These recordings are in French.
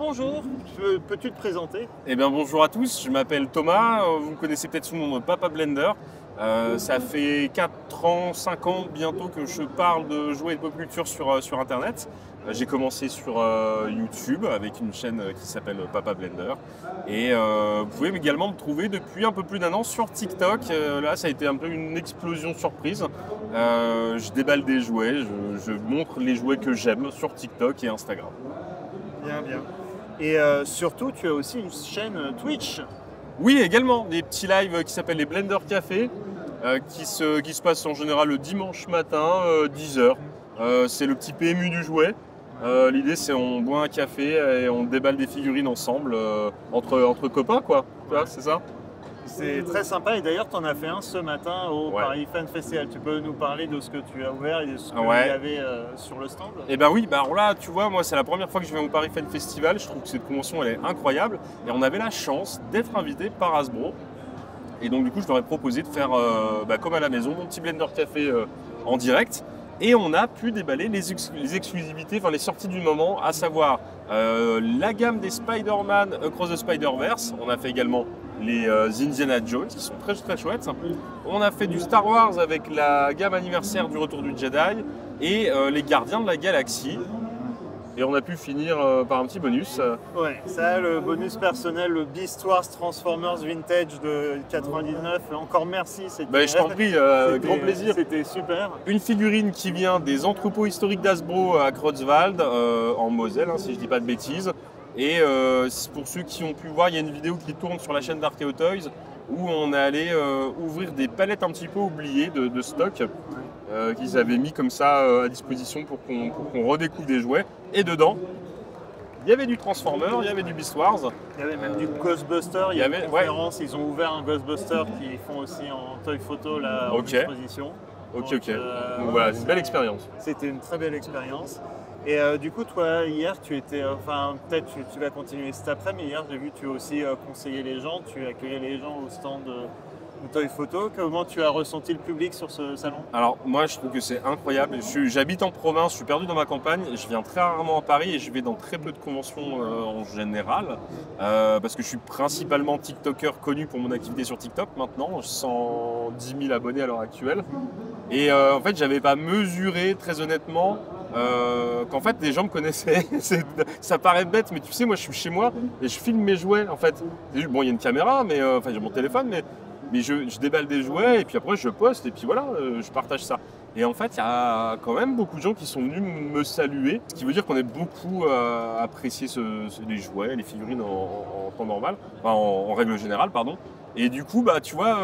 bonjour, peux-tu te présenter? Eh bien bonjour à tous, je m'appelle Thomas, vous me connaissez peut-être sous le nom de Papa Blender. Ça fait 4 ans, 5 ans bientôt que je parle de jouets et de pop culture sur internet. J'ai commencé sur YouTube avec une chaîne qui s'appelle Papa Blender. Et vous pouvez également me trouver depuis un peu plus d'un an sur TikTok. Là ça a été un peu une explosion surprise. Je déballe des jouets, je montre les jouets que j'aime sur TikTok et Instagram. Bien, bien. Et surtout, tu as aussi une chaîne Twitch. Oui, également, des petits lives qui s'appellent les Blender Café, qui se passent en général le dimanche matin, 10h. C'est le petit PMU du jouet. L'idée, c'est on boit un café et on déballe des figurines ensemble, entre copains, quoi. Tu vois, c'est ça? C'est très sympa et d'ailleurs tu en as fait un ce matin au Paris Fan Festival. Tu peux nous parler de ce que tu as ouvert et de ce qu'il y avait sur le stand? Eh ben oui, alors là tu vois, moi c'est la première fois que je viens au Paris Fan Festival, je trouve que cette convention elle est incroyable et on avait la chance d'être invité par Hasbro et donc du coup je leur ai proposé de faire comme à la maison mon petit Blender Café en direct et on a pu déballer les exclusivités, enfin les sorties du moment, à savoir la gamme des Spider-Man Across the Spider-Verse. On a fait également les Indiana Jones qui sont très très chouettes. On a fait du Star Wars avec la gamme anniversaire du Retour du Jedi et les Gardiens de la Galaxie. Et on a pu finir par un petit bonus. Ouais, ça, le bonus personnel, le Beast Wars Transformers Vintage de 99. Encore merci. Je t'en prie, grand plaisir. C'était super. Une figurine qui vient des entrepôts historiques d'Hasbro à Creutzwald, en Moselle, si je dis pas de bêtises. Et pour ceux qui ont pu voir, il y a une vidéo qui tourne sur la chaîne d'Archeo Toys où on est allé ouvrir des palettes un petit peu oubliées de stock qu'ils avaient mis comme ça à disposition pour qu'on redécouvre des jouets. Et dedans, il y avait du Transformer, il y avait du Beast Wars. Il y avait même du Ghostbuster, il y avait une conférence, ils ont ouvert un Ghostbuster qu'ils font aussi en toy photo là, en exposition. Donc voilà, c'est une belle expérience. C'était une très belle expérience. Et du coup, toi, hier, tu étais, peut-être tu vas continuer cet après, mais hier, j'ai vu que tu as aussi conseillé les gens, tu accueillais les gens au stand de Toy Photo. Comment tu as ressenti le public sur ce salon? Alors, moi, je trouve que c'est incroyable. J'habite en province, je suis perdu dans ma campagne, je viens très rarement à Paris et je vais dans très peu de conventions en général, parce que je suis principalement TikToker connu pour mon activité sur TikTok maintenant, 110 000 abonnés à l'heure actuelle. Et en fait, j'avais pas mesuré, très honnêtement, qu'en fait les gens me connaissaient. Ça paraît bête, mais tu sais, moi je suis chez moi et je filme mes jouets en fait. Bon, il y a une caméra, mais j'ai mon téléphone, mais je déballe des jouets et puis après je poste et puis voilà, je partage ça. Et en fait, il y a quand même beaucoup de gens qui sont venus me saluer, ce qui veut dire qu'on est beaucoup apprécié les jouets, les figurines en temps normal, en règle générale, pardon. Et du coup, tu vois,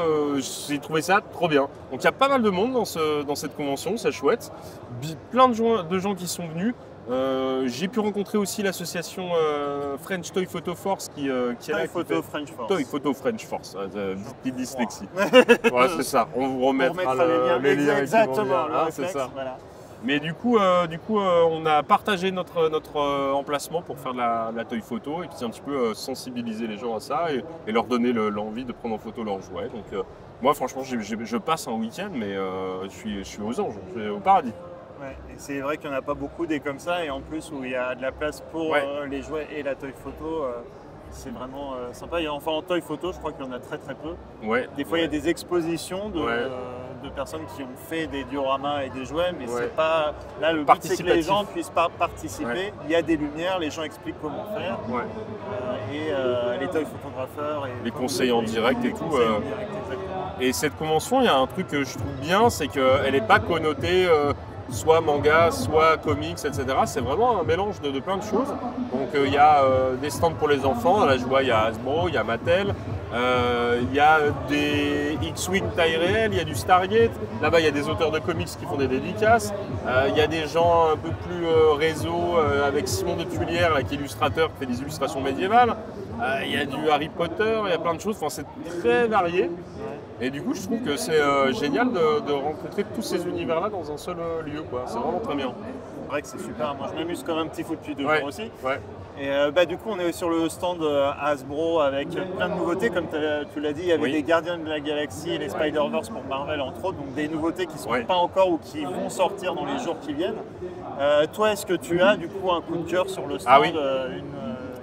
j'ai trouvé ça trop bien. Donc il y a pas mal de monde dans cette convention, c'est chouette. Plein de gens qui sont venus. J'ai pu rencontrer aussi l'association French Toy Photo Force qui est là. French Force. Toy Photo French Force, petite dyslexie. Ouais, c'est ça, on vous remettra les liens. Exactement, c'est ça. Voilà. Mais du coup, on a partagé notre emplacement pour faire de la toy photo et puis un petit peu sensibiliser les gens à ça et leur donner l'envie de prendre en photo leurs jouets. Donc moi, franchement, je passe un week-end, mais je suis aux anges, je suis au paradis. Ouais, et c'est vrai qu'il n'y en a pas beaucoup des comme ça, et en plus où il y a de la place pour les jouets et la toy photo, c'est vraiment sympa. Et enfin en toy photo, je crois qu'il y en a très très peu. Ouais, des fois il y a des expositions de personnes qui ont fait des dioramas et des jouets, mais c'est pas... Là le but c'est que les gens puissent participer, il y a des lumières, les gens expliquent comment faire, et les toy photographeurs... Et les conseils en direct et tout. Et cette convention, il y a un truc que je trouve bien, c'est qu'elle n'est pas connotée... soit manga, soit comics, etc. C'est vraiment un mélange de plein de choses. Donc il y a des stands pour les enfants, là je vois il y a Hasbro, il y a Mattel, il y a des X-Wing taille réelle, il y a du Stargate, là-bas il y a des auteurs de comics qui font des dédicaces, il y a des gens un peu plus réseau avec Simon de Tuilière là, qui est illustrateur, qui fait des illustrations médiévales, il y a du Harry Potter, il y a plein de choses, enfin, c'est très varié. Et du coup, je trouve que c'est génial de rencontrer tous ces univers-là dans un seul lieu, quoi. C'est vraiment très bien. C'est vrai que c'est super. Moi, je m'amuse comme un petit fou depuis 2 jours aussi. Ouais. Et du coup, on est sur le stand Hasbro avec plein de nouveautés. Comme tu l'as dit, il y avait des Gardiens de la Galaxie et les Spider-Verse pour Marvel, entre autres. Donc des nouveautés qui ne sont pas encore ou qui vont sortir dans les jours qui viennent. Toi, est-ce que tu as du coup un coup de cœur sur le stand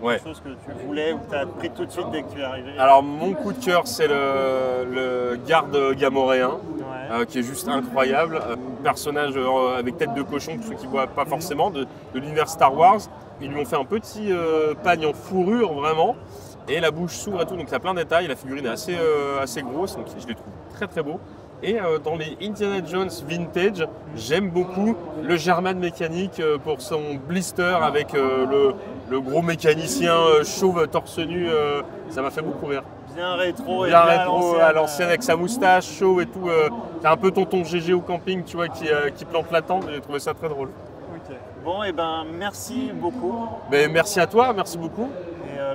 quelque chose que tu voulais ou que tu as pris tout de suite dès que tu es arrivé? Alors mon coup de cœur, c'est le garde gamoréen, qui est juste incroyable. Personnage avec tête de cochon, pour ceux qui ne voient pas forcément, de l'univers Star Wars. Ils lui ont fait un petit pagne en fourrure vraiment, et la bouche s'ouvre et tout, donc il y a plein de détails. La figurine est assez grosse, donc je les trouve très très beau. Et dans les Indiana Jones vintage, j'aime beaucoup le German mécanique pour son blister avec le gros mécanicien chauve torse nu. Ça m'a fait beaucoup rire. Bien rétro, bien rétro à l'ancienne avec sa moustache, chauve et tout. C'est un peu tonton GG au camping, tu vois, qui plante la tente. J'ai trouvé ça très drôle. Okay. Bon, et ben merci beaucoup. Mais merci à toi, merci beaucoup.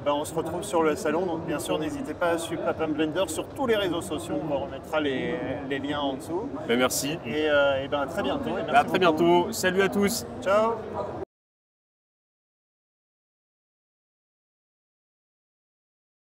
On se retrouve sur le salon, donc bien sûr n'hésitez pas à suivre Papin Blender sur tous les réseaux sociaux, on remettra les liens en dessous. Mais merci. Et à très bientôt. À très bientôt, salut à tous. Ciao.